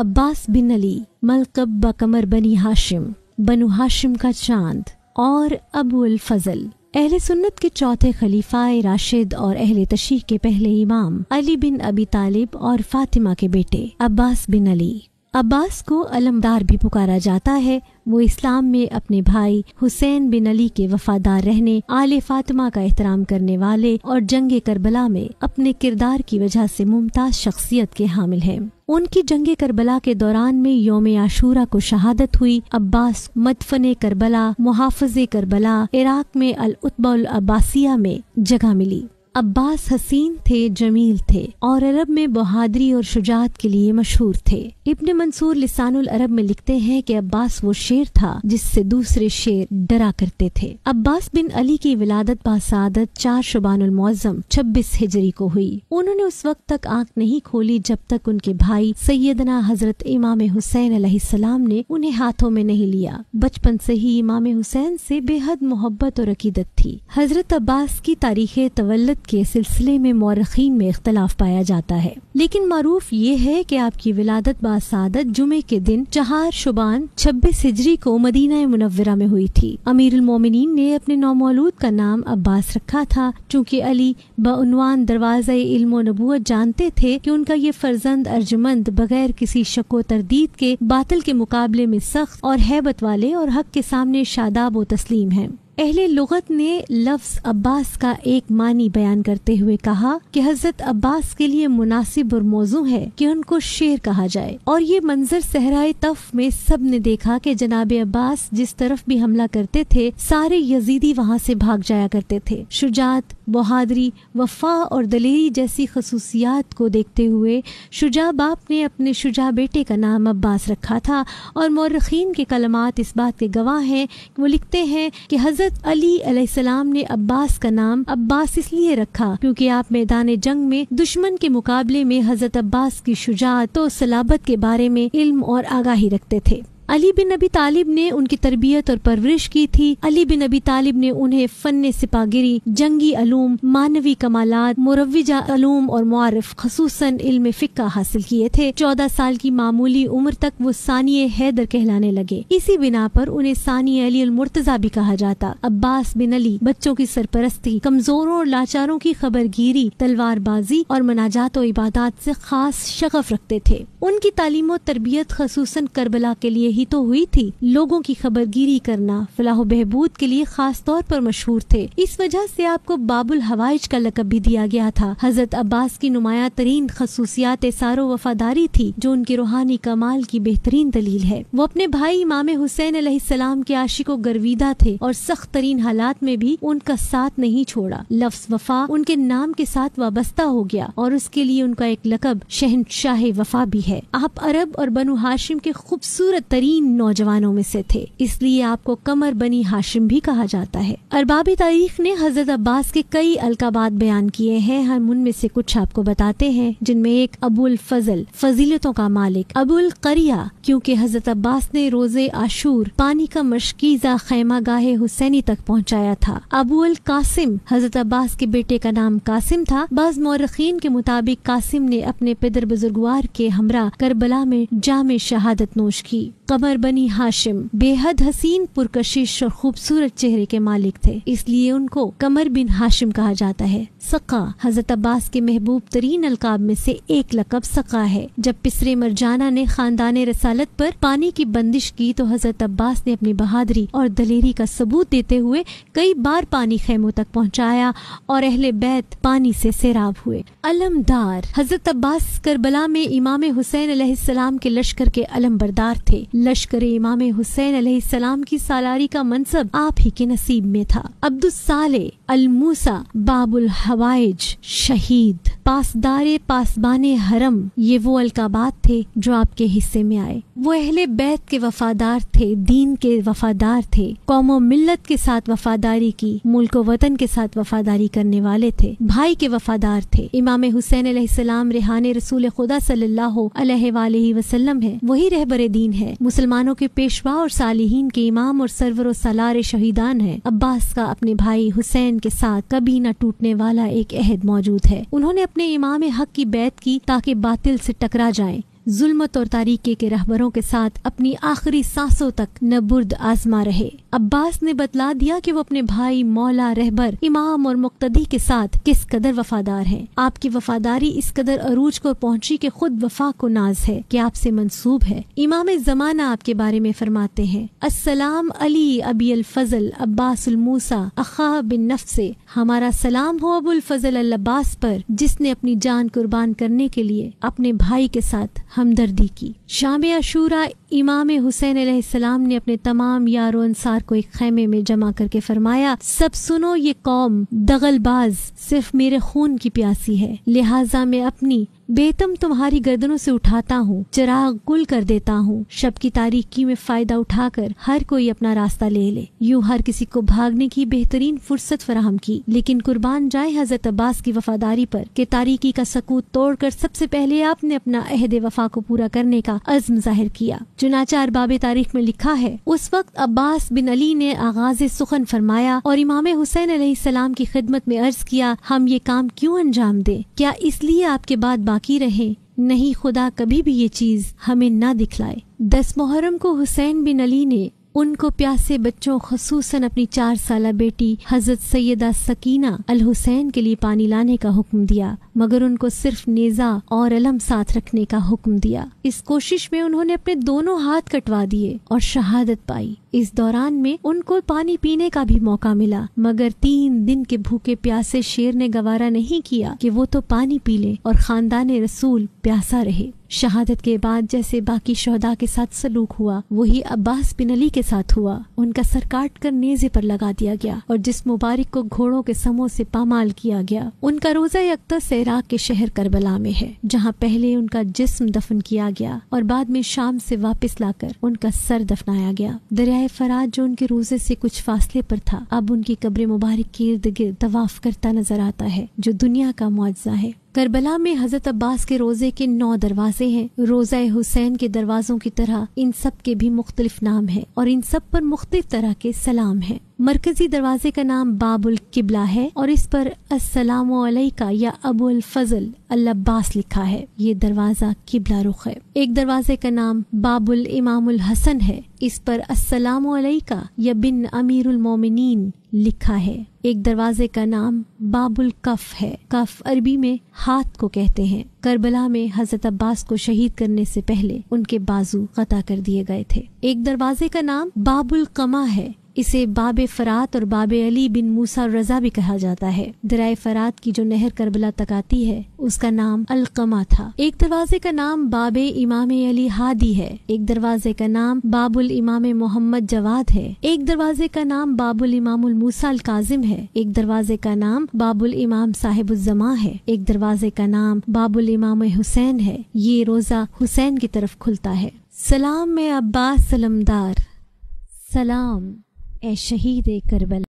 عباس بن علی ملقب بقمر بنی ہاشم، بنو ہاشم کا چاند، اور ابو الفضل اہل سنت کے چوتھے خلیفہ راشد اور اہل تشیع کے پہلے امام علی بن ابی طالب اور فاطمہ کے بیٹے عباس بن علی۔ عباس کو علمدار بھی پکارا جاتا ہے۔ وہ اسلام میں اپنے بھائی حسین بن علی کے وفادار رہنے، آل فاطمہ کا احترام کرنے والے اور جنگ کربلا میں اپنے کردار کی وجہ سے ممتاز شخصیت کے حامل ہیں۔ ان کی جنگ کربلا کے دوران میں یوم عاشورہ کو شہادت ہوئی۔ عباس مدفن کربلا، محافظ کربلا، عراق میں العتبہ العباسیہ میں جگہ ملی۔ عباس حسین تھے، جمیل تھے اور عرب میں بہادری اور شجاعت کے لیے مشہور تھے۔ ابن منصور لسان العرب میں لکھتے ہیں کہ عباس وہ شیر تھا جس سے دوسرے شیر ڈرا کرتے تھے۔ عباس بن علی کی ولادت باسعادت 4 شعبان المعظم 26 ہجری کو ہوئی۔ انہوں نے اس وقت تک آنکھ نہیں کھولی جب تک ان کے بھائی سیدنا حضرت امام حسین علیہ السلام نے انہیں ہاتھوں میں نہیں لیا۔ بچپن سے ہی امام حسین سے بے حد محبت اور عقیدت تھی۔ حضرت عباس کی تاریخ تولد کے سلسلے میں مورخین میں اختلاف پایا جاتا ہے، لیکن معروف یہ ہے کہ آپ کی ولادت باسعادت جمعے کے دن 4 شعبان 26 ہجری کو مدینہ منورہ میں ہوئی تھی۔ امیر المومنین نے اپنے نومولود کا نام عباس رکھا تھا، چونکہ علی بعنوان دروازہ علم و نبوت جانتے تھے کہ ان کا یہ فرزند ارجمند، بغیر کسی شک و تردید کے، باطل کے مقابلے میں سخت اور ہیبت والے اور حق کے سامنے شاداب و تسلیم ہیں۔ اہل لغت نے لفظ عباس کا ایک معنی بیان کرتے ہوئے کہا کہ حضرت عباس کے لیے مناسب اور موزوں ہے کہ ان کو شیر کہا جائے، اور یہ منظر صحرائے طف میں سب نے دیکھا کہ جناب عباس جس طرف بھی حملہ کرتے تھے سارے یزیدی وہاں سے بھاگ جایا کرتے تھے۔ شجاعت، بہادری، وفا اور دلیری جیسی خصوصیات کو دیکھتے ہوئے شجاع باپ نے اپنے شجاع بیٹے کا نام عباس رکھا تھا، اور مورخین کے کلمات اس بات کے گواہ ہیں۔ وہ لکھتے ہیں کہ حضرت علی علیہ السلام نے عباس کا نام عباس اس لیے رکھا کیونکہ آپ میدان جنگ میں دشمن کے مقابلے میں حضرت عباس کی شجاعت و صلابت کے بارے میں علم اور آگاہی رکھتے تھے۔ علی بن ابی طالب نے ان کی تربیت اور پرورش کی تھی۔ علی بن ابی طالب نے انہیں فن سپاگری، جنگی علوم، معنوی کمالات، مروجہ علوم اور معارف خصوصاً علم فقہ حاصل کیے تھے۔ 14 سال کی معمولی عمر تک وہ ثانی حیدر کہلانے لگے۔ اسی بنا پر انہیں ثانی علی المرتضیٰ بھی کہا جاتا۔ عباس بن علی بچوں کی سرپرستی، کمزوروں اور لاچاروں کی خبر گیری، تلوار بازی اور مناجات و عبادات سے خاص شغف رکھتے تھے۔ ان کی تعلیم و تربیت خصوصاً کربلا کے لیے تو ہوئی تھی۔ لوگوں کی خبر گیری کرنا، فلاح و بہبود کے لیے خاص طور پر مشہور تھے۔ اس وجہ سے آپ کو باب الحوائج کا لقب بھی دیا گیا تھا۔ حضرت عباس کی نمایاں ترین خصوصیات اثار و وفاداری تھی جو ان کے روحانی کمال کی بہترین دلیل ہے۔ وہ اپنے بھائی امام حسین علیہ السلام کے عاشق و گرویدہ تھے اور سخت ترین حالات میں بھی ان کا ساتھ نہیں چھوڑا۔ لفظ وفا ان کے نام کے ساتھ وابستہ ہو گیا اور اس کے لیے ان کا ایک لقب شہنشاہ وفا بھی ہے۔ آپ عرب اور بنو ہاشم کے خوبصورت ترین نوجوانوں میں سے تھے، اس لیے آپ کو قمر بنی ہاشم بھی کہا جاتا ہے۔ ارباب تاریخ نے حضرت عباس کے کئی القابات بیان کیے ہیں، ہم ان میں سے کچھ آپ کو بتاتے ہیں، جن میں ایک ابو الفضل، فضیلتوں کا مالک، ابو القریہ کیونکہ حضرت عباس نے روز عاشور پانی کا مشکیزہ خیمہ گاہ حسینی تک پہنچایا تھا۔ ابو القاسم، حضرت عباس کے بیٹے کا نام قاسم تھا۔ بعض مورخین کے مطابق قاسم نے اپنے پدر بزرگوار کے ہمراہ کربلا میں جام شہادت نوش کی۔ قمر بنی ہاشم بے حد حسین، پرکشش اور خوبصورت چہرے کے مالک تھے، اس لیے ان کو قمر بن ہاشم کہا جاتا ہے۔ سقا، حضرت عباس کے محبوب ترین القاب میں سے ایک لقب سقا ہے۔ جب پسرے مرجانہ نے خاندان رسالت پر پانی کی بندش کی تو حضرت عباس نے اپنی بہادری اور دلیری کا ثبوت دیتے ہوئے کئی بار پانی خیموں تک پہنچایا اور اہل بیت پانی سے سیراب ہوئے۔ علمدار، حضرت عباس کربلا میں امام حسین علیہ السلام کے لشکر کے علم بردار تھے۔ لشکر امام حسین علیہ السلام کی سالاری کا منصب آپ ہی کے نصیب میں تھا۔ عبد الصالح الموسیٰ باب الحوائج، شہید، پاسدار پاسبان حرم، یہ وہ القابات تھے جو آپ کے حصے میں آئے۔ وہ اہل بیت کے وفادار تھے، دین کے وفادار تھے، قوم و ملت کے ساتھ وفاداری کی، ملک و وطن کے ساتھ وفاداری کرنے والے تھے، بھائی کے وفادار تھے۔ امام حسین علیہ السلام ریحان رسول خدا صلی اللہ علیہ وآلہ وسلم ہے، وہی رہبر دین ہے، مسلمانوں کے پیشوا اور صالحین کے امام اور سرور و سالار شہیدان ہیں۔ عباس کا اپنے بھائی حسین کے ساتھ کبھی نہ ٹوٹنے والا ایک عہد موجود ہے۔ انہوں نے اپنے امام حق کی بیعت کی تاکہ باطل سے ٹکرا جائیں، ظلمت اور تاریکی کے رہبروں کے ساتھ اپنی آخری سانسوں تک نبرد آزما رہے۔ عباس نے بتلا دیا کہ وہ اپنے بھائی، مولا، رہبر، امام اور مقتدی کے ساتھ کس قدر وفادار ہیں۔ آپ کی وفاداری اس قدر عروج کو پہنچی کہ خود وفا کو ناز ہے کہ آپ سے منسوب ہے۔ امام زمانہ آپ کے بارے میں فرماتے ہیں: السلام علی ابی الفضل عباس الموسیٰ اخا بن نفس، ہمارا سلام ہو ابو الفضل العباس پر جس نے اپنی جان قربان کرنے کے لیے اپنے بھائی کے ساتھ ہمدردی کی۔ شام عاشوراء امام حسین علیہ السلام نے اپنے تمام یار و انصار کو ایک خیمے میں جمع کر کے فرمایا: سب سنو، یہ قوم دغل باز صرف میرے خون کی پیاسی ہے، لہٰذا میں اپنی بیتم تمہاری گردنوں سے اٹھاتا ہوں، چراغ گل کر دیتا ہوں، شب کی تاریکی میں فائدہ اٹھا کر ہر کوئی اپنا راستہ لے لے۔ یوں ہر کسی کو بھاگنے کی بہترین فرصت فراہم کی، لیکن قربان جائے حضرت عباس کی وفاداری پر کہ تاریکی کا سکوت توڑ کر سب سے پہلے آپ نے اپنا عہد وفا کو پورا کرنے کا عزم ظاہر کیا۔ چنانچہ ارباب تاریخ میں لکھا ہے: اس وقت عباس بن علی نے آغاز سخن فرمایا اور امام حسین علیہ السلام کی خدمت میں عرض کیا: ہم یہ کام کیوں انجام دیں؟ کیا اس لیے آپ کے بعد باقی رہیں؟ نہیں، خدا کبھی بھی یہ چیز ہمیں نہ دکھلائے۔ 10 محرم کو حسین بن علی نے ان کو پیاسے بچوں، خصوصاً اپنی 4 سالہ بیٹی حضرت سیدہ سکینہ الحسین کے لیے پانی لانے کا حکم دیا، مگر ان کو صرف نیزہ اور علم ساتھ رکھنے کا حکم دیا۔ اس کوشش میں انہوں نے اپنے دونوں ہاتھ کٹوا دیے اور شہادت پائی۔ اس دوران میں ان کو پانی پینے کا بھی موقع ملا، مگر 3 دن کے بھوکے پیاسے شیر نے گوارا نہیں کیا کہ وہ تو پانی پی لے اور خاندان رسول پیاسا رہے۔ شہادت کے بعد جیسے باقی شہداء کے ساتھ سلوک ہوا، وہی عباس بن علی کے ساتھ ہوا۔ ان کا سر کاٹ کر نیزے پر لگا دیا گیا اور جسم مبارک کو گھوڑوں کے سموں سے پامال کیا گیا۔ ان کا روزہ یکدس عراق کے شہر کربلا میں ہے، جہاں پہلے ان کا جسم دفن کیا گیا اور بعد میں شام سے واپس لا کر ان کا سر دفنایا گیا۔ دریائے فرات جو ان کے روزے سے کچھ فاصلے پر تھا، اب ان کی قبر مبارک کے ارد گرد طواف کرتا نظر آتا ہے، جو دنیا کا معجزہ ہے۔ کربلا میں حضرت عباس کے روزے کے 9 دروازے ہیں۔ روزہ حسین کے دروازوں کی طرح ان سب کے بھی مختلف نام ہیں اور ان سب پر مختلف طرح کے سلام ہیں۔ مرکزی دروازے کا نام باب القبلہ ہے اور اس پر السلام علیکہ یا ابو الفضل العباس لکھا ہے۔ یہ دروازہ قبلہ رخ ہے۔ ایک دروازے کا نام باب الامام الحسن ہے، اس پر السلام علیکہ یا بن امیر المومنین لکھا ہے۔ ایک دروازے کا نام باب الکف ہے، کف عربی میں ہاتھ کو کہتے ہیں۔ کربلا میں حضرت عباس کو شہید کرنے سے پہلے ان کے بازو قطع کر دیے گئے تھے۔ ایک دروازے کا نام باب القما ہے، اسے باب فرات اور باب علی بن موسیٰ الرضا بھی کہا جاتا ہے۔ دریائے فرات کی جو نہر کربلا تک آتی ہے اس کا نام القما تھا۔ ایک دروازے کا نام باب امام علی ہادی ہے، ایک دروازے کا نام باب الامام محمد جواد ہے، ایک دروازے کا نام باب الامام الموسیٰ الکاظم ہے، ایک دروازے کا نام باب الامام صاحب الزماں ہے، ایک دروازے کا نام باب الامام حسین ہے۔ یہ روزہ حسین کی طرف کھلتا ہے۔ سلام میں عباس سلمدار، سلام اے شہید کربلا۔